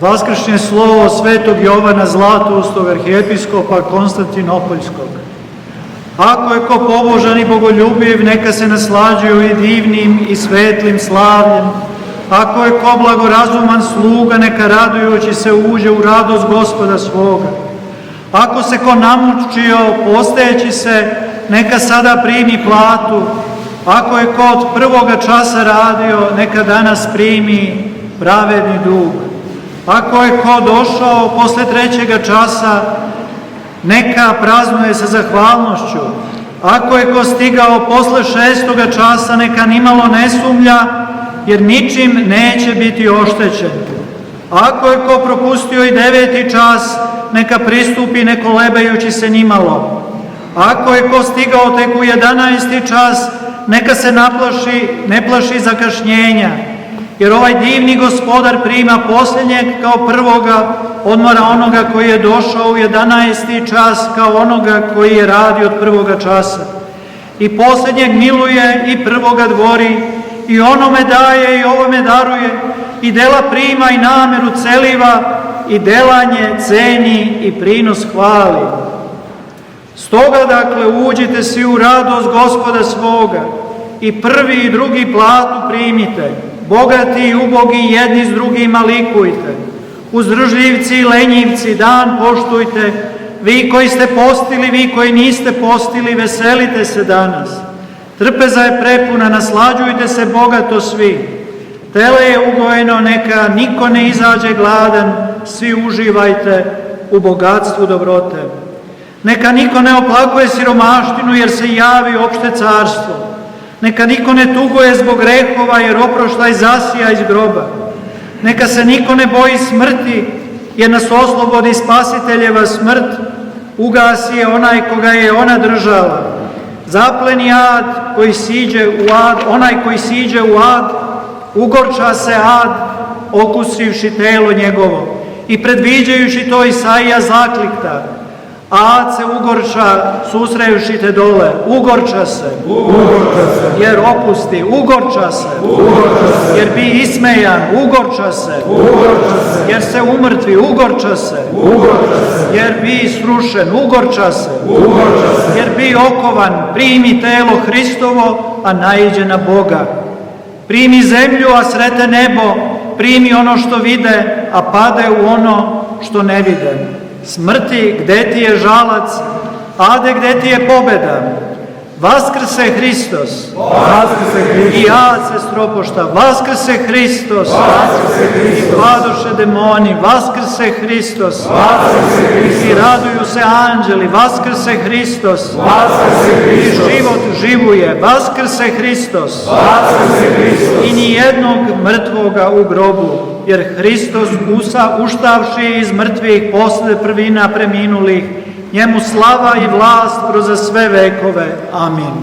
Vaskršnje slovo svetog Jovana Zlatoustog, arhijepiskopa Konstantinopoljskog. Ako je ko pobožan i bogoljubiv, neka se naslađuje i divnim i svetlim slavljem. Ako je ko blagorazuman sluga, neka radujući se uđe u radost Gospoda svoga. Ako se ko namučio, posteći se, neka sada primi platu. Ako je ko od prvoga časa radio, neka danas primi pravedni dug. Ako je ko došao posle trećega časa, neka praznuje sa zahvalnošću. Ako je ko stigao posle šestoga časa, neka nimalo ne sumlja, jer ničim neće biti oštećen. Ako je ko propustio i 9. čas, neka pristupi ne kolebajući se nimalo. Ako je ko stigao tek u 11. čas, neka se ne plaši zakašnjenja, jer ovaj divni Gospodar prima posljednjeg kao prvoga, odmora onoga koji je došao u 11. čas kao onoga koji je radio od prvoga časa. I posljednjeg miluje i prvoga dvori, i onome daje i ovome daruje, i dela prima i nameru celiva, i delanje ceni i prinos hvali. Stoga, dakle, uđite svi u radost Gospoda svoga, i prvi i drugi platu primite, bogati i ubogi jedni s drugima likujte, uzdržljivci i lenjivci dan poštujte, vi koji ste postili, vi koji niste postili, veselite se danas. Trpeza je prepuna, naslađujte se bogato svi. Tele je ugojeno, neka niko ne izađe gladan, svi uživajte u bogatstvu dobrote. Neka niko ne oplakuje siromaštinu, jer se javi opšte carstvo. Neka niko ne tuguje zbog grehova, jer oproštaj zasija iz groba. Neka se niko ne boji smrti, jer nas oslobodi spasiteljeva smrt, ugasi je onaj koga je ona držala. Zapleni ad koji siđe u ad, onaj koji siđe u ad, ugorča se ad, okusivši telo njegovo. I predviđajući to Isaija zaklikta, ad se ugorča, susrejuši te dole, ugorča se, jer opusti, ugorča se, jer bi ismejan, ugorča se, jer se umrtvi, ugorča se, jer bi srušen, ugorča se, jer bi okovan, primi telo Hristovo, a naiđe na Boga. Primi zemlju, a srete nebo, primi ono što vide, a pade u ono što ne vide. Smrti, gde ti je žalac, ade, gde ti je pobeda? Vaskrse Hristos, i ad se stropošta, vaskrse Hristos, i padoše demoni, vaskrse Hristos, i raduju se anđeli, vaskrse Hristos, i život živuje, vaskrse Hristos, i nijednog mrtvoga u grobu, jer Hristos uštavši iz mrtvih posle prvina preminulih, njemu slava i vlast kroz sve vekove. Amin.